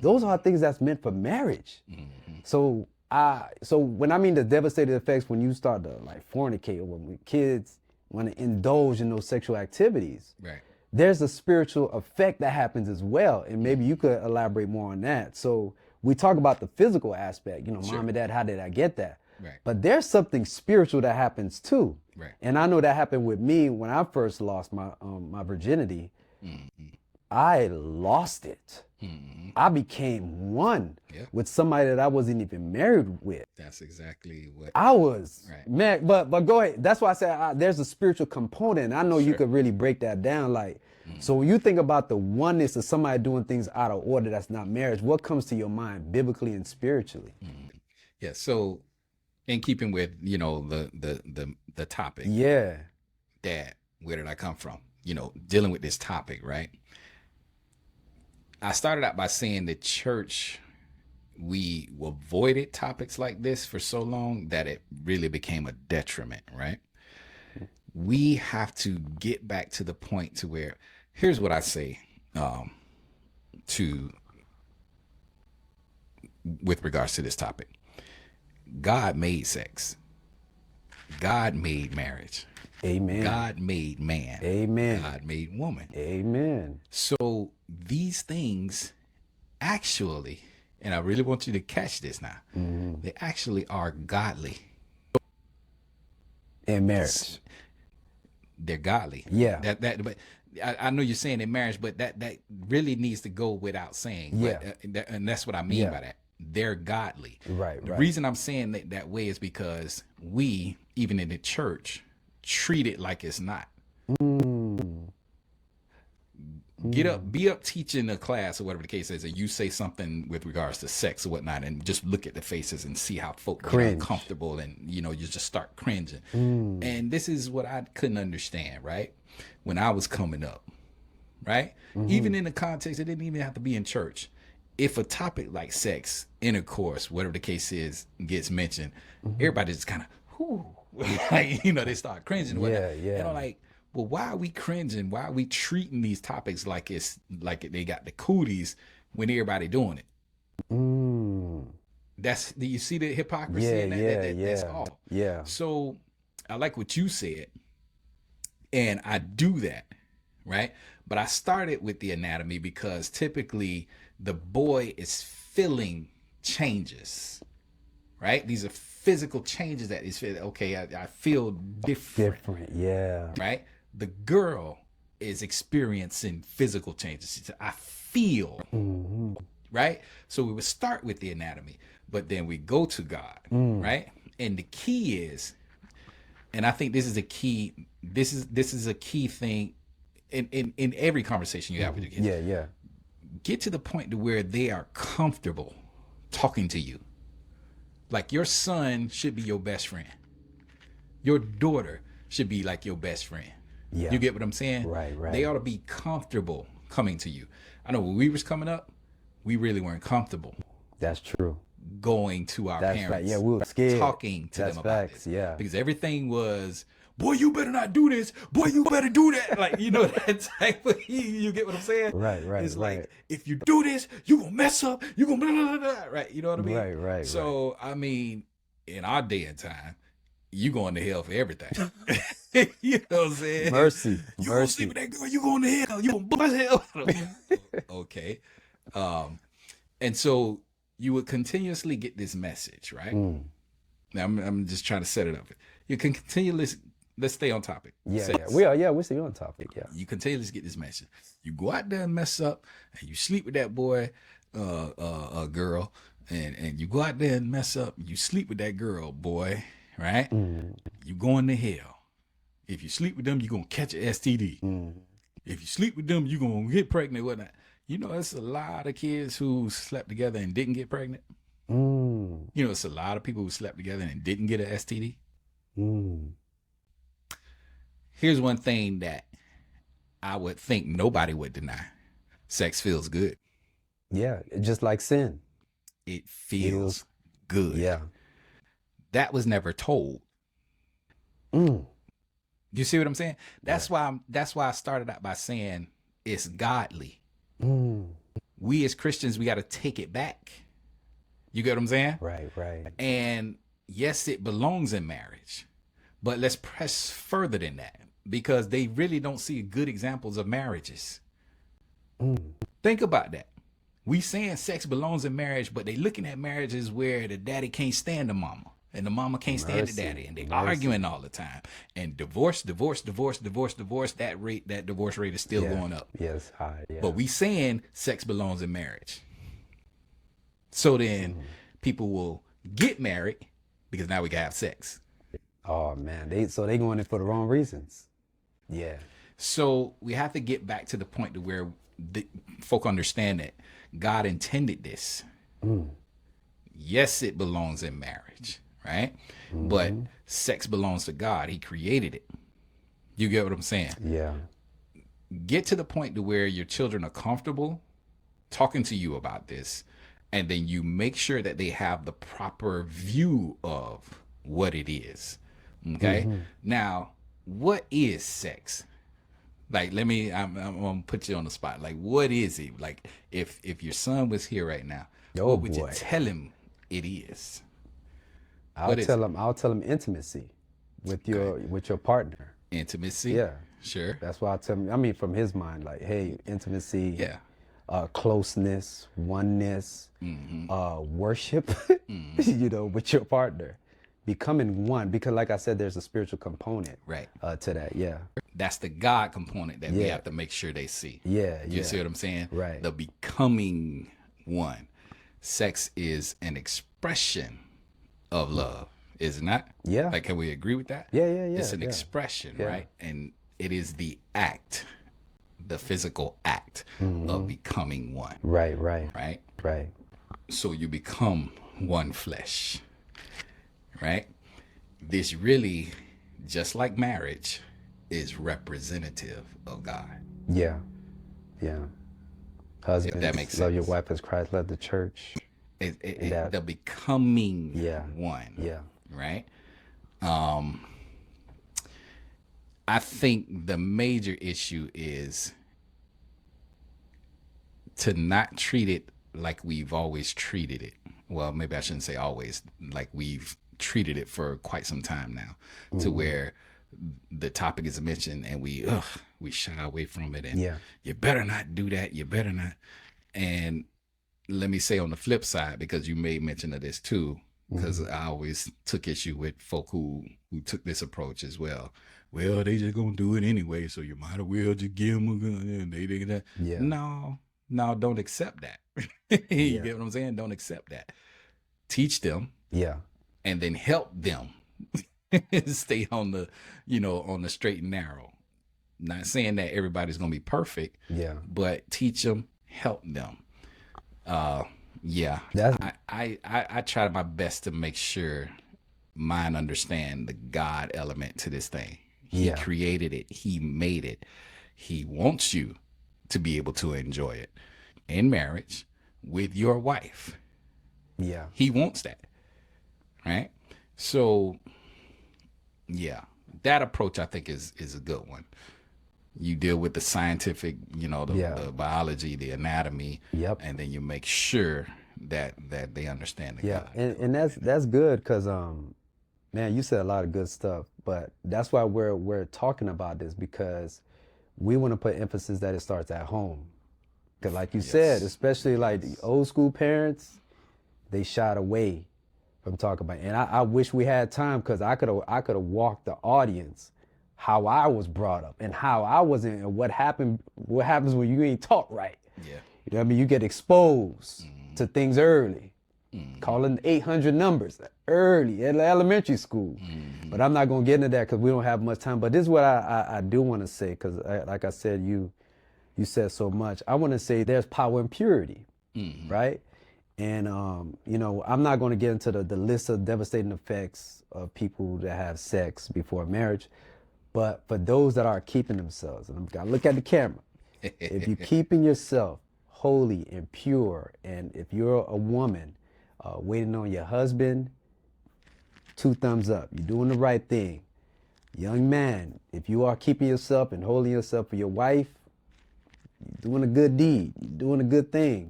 those are things that's meant for marriage. So when I mean the devastating effects when you start to like fornicate, or when kids want to indulge in those sexual activities, Right. there's a spiritual effect that happens as well. And maybe you could elaborate more on that. So we talk about the physical aspect, Sure. mom and dad, how did I get that? Right. But there's something spiritual that happens too. Right. And I know that happened with me when I first lost my virginity. I lost it. I became one Yep. with somebody that I wasn't even married with. That's exactly what I was, Right. man, but go ahead. That's why I said there's a spiritual component. I know you Sure. could really break that down. Like, so when you think about the oneness of somebody doing things out of order that's not marriage, what comes to your mind biblically and spiritually? Yeah. So in keeping with, the topic, Yeah. Dad, where did I come from? Dealing with this topic, right? I started out by saying the church, we avoided topics like this for so long that it really became a detriment, right? We have to get back to the point to where, here's what I say, to with regards to this topic. God made sex. God made marriage. Amen. God made man. Amen. God made woman. Amen. So these things actually, and I really want you to catch this now, they actually are godly. In marriage. They're godly. Yeah. But I know you're saying in marriage, but that really needs to go without saying. Yeah. But, and that's what I mean Yeah. by that. They're godly. Right, The right. reason I'm saying that way is because we, even in the church, treat it like it's not. Be up teaching a class or whatever the case is, and you say something with regards to sex or whatnot, and just look at the faces and see how folk get Cringe. uncomfortable, and you just start cringing. And this is what I couldn't understand, right? When I was coming up, right? Even in the context, it didn't even have to be in church. If a topic like sex, intercourse, whatever the case is, gets mentioned, everybody just kind of, whoo, like, they start cringing. Yeah, yeah. And I'm like, well, why are we cringing? Why are we treating these topics like it's like they got the cooties when everybody doing it? Do you see the hypocrisy Yeah, in that? yeah, That's yeah. all. Yeah. So I like what you said, and I do that, right? But I started with the anatomy because typically the boy is feeling changes, right? These are physical changes that is okay. I feel different, Yeah. right? The girl is experiencing physical changes. She said, I feel, right? So we would start with the anatomy, but then we go to God, right? And the key is, and I think this is a key. This is a key thing in every conversation you have with your kids. Yeah, yeah. Get to the point to where they are comfortable talking to you. Like your son should be your best friend. Your daughter should be like your best friend. Yeah. You get what I'm saying? Right, right. They ought to be comfortable coming to you. I know when we was coming up, we really weren't comfortable That's true. going to our That's parents. right. Yeah, we were scared. Talking to That's them about facts, this. yeah. Because everything was, boy, you better not do this. Boy, you better do that. Like, that type of, you get what I'm saying? Right, right, It's right. like, if you do this, you gonna mess up. You gonna blah, blah, blah, blah. Right? You know what I mean? Right, right, So, I mean, in our day and time, you going to hell for everything. You know what I'm saying? Mercy. You gonna sleep with that girl, you going to hell. You gonna bust hell. Okay. And so you would continuously get this message, right? Now I'm just trying to set it up. You can continuously, let's stay on topic. Yeah, Sex. yeah. We're still on topic. Yeah. You continuously get this message. You go out there and mess up, and you sleep with that boy, girl, and you go out there and mess up. You sleep with that girl, boy, right? You going to hell. If you sleep with them, you're gonna catch an STD. If you sleep with them, you're gonna get pregnant, whatnot. It's a lot of kids who slept together and didn't get pregnant. It's a lot of people who slept together and didn't get an STD. Here's one thing that I would think nobody would deny. Sex feels good. Yeah, just like sin. It feels good. Yeah. That was never told. You see what I'm saying? That's why I started out by saying it's godly. we as Christians, we got to take it back. You get what I'm saying? Right. And yes, it belongs in marriage, but let's press further than that, because they really don't see good examples of marriages. Think about that. We saying sex belongs in marriage, but they looking at marriages where the daddy can't stand the mama and the mama can't stand the daddy, and they arguing all the time. And divorce. That divorce rate is still going up. Yes, high. Yeah. But we saying sex belongs in marriage. So then people will get married because now we can have sex. Oh man, they going in for the wrong reasons. Yeah. So we have to get back to the point to where the folk understand that God intended this. Yes, it belongs in marriage, right? But sex belongs to God. He created it. You get what I'm saying? Yeah. Get to the point to where your children are comfortable talking to you about this, and then you make sure that they have the proper view of what it is. Okay? Now, what is sex? Like, I'm gonna put you on the spot. Like, what is it? Like, if your son was here right now, what would you tell him it is? I'll tell him intimacy with your partner. Intimacy. Yeah. Sure. That's why I tell him. I mean, from his mind, like, hey, intimacy. Yeah. Closeness, oneness, worship. With your partner, becoming one. Because, like I said, there's a spiritual component. Right. To that. Yeah. That's the God component that we have to make sure they see. Yeah. You see what I'm saying? Right. The becoming one. Sex is an expression of love, is it not? Yeah. Like, can we agree with that? Yeah. It's an expression, right? And it is the act, the physical act of becoming one. Right. So you become one flesh, right? This really, just like marriage, is representative of God. Yeah. Husbands, that makes love your sense. wife as Christ loved the church. The becoming one. Yeah. Right? I think the major issue is to not treat it like we've always treated it. Well, maybe I shouldn't say always, like we've treated it for quite some time now, to where the topic is mentioned and we shy away from it, and you better not do that, you better not. And let me say on the flip side, because you made mention of this too, because I always took issue with folk who took this approach as well. Well, they just gonna do it anyway, so you might as well just give them a gun. No, don't accept that. You get what I'm saying? Don't accept that. Teach them. Yeah. And then help them stay on the, on the straight and narrow. Not saying that everybody's gonna be perfect. Yeah. But teach them, help them. I try my best to make sure mine understand the God element to this thing. He created it. He made it. He wants you to be able to enjoy it in marriage with your wife. Yeah. He wants that. Right? So, that approach I think is a good one. You deal with the scientific, the biology, the anatomy, and then you make sure that they understand the God. And that's good, because man, you said a lot of good stuff, but that's why we're talking about this, because we want to put emphasis that it starts at home. Because like you said, especially like the old school parents, they shied away from talking about it. And I wish we had time, because I could have walked the audience how I was brought up and how I wasn't, and what happens when you ain't taught right. Yeah. You know what I mean? You get exposed to things early. Calling 800 numbers early at elementary school. But I'm not going to get into that because we don't have much time. But this is what I do want to say, because like I said, you said so much. I want to say there's power in purity, right? And, I'm not going to get into the list of devastating effects of people that have sex before marriage. But for those that are keeping themselves, and I've got to look at the camera, if you're keeping yourself holy and pure, and if you're a woman waiting on your husband, 2 thumbs up. You're doing the right thing. Young man, if you are keeping yourself and holding yourself for your wife, you're doing a good deed. You're doing a good thing.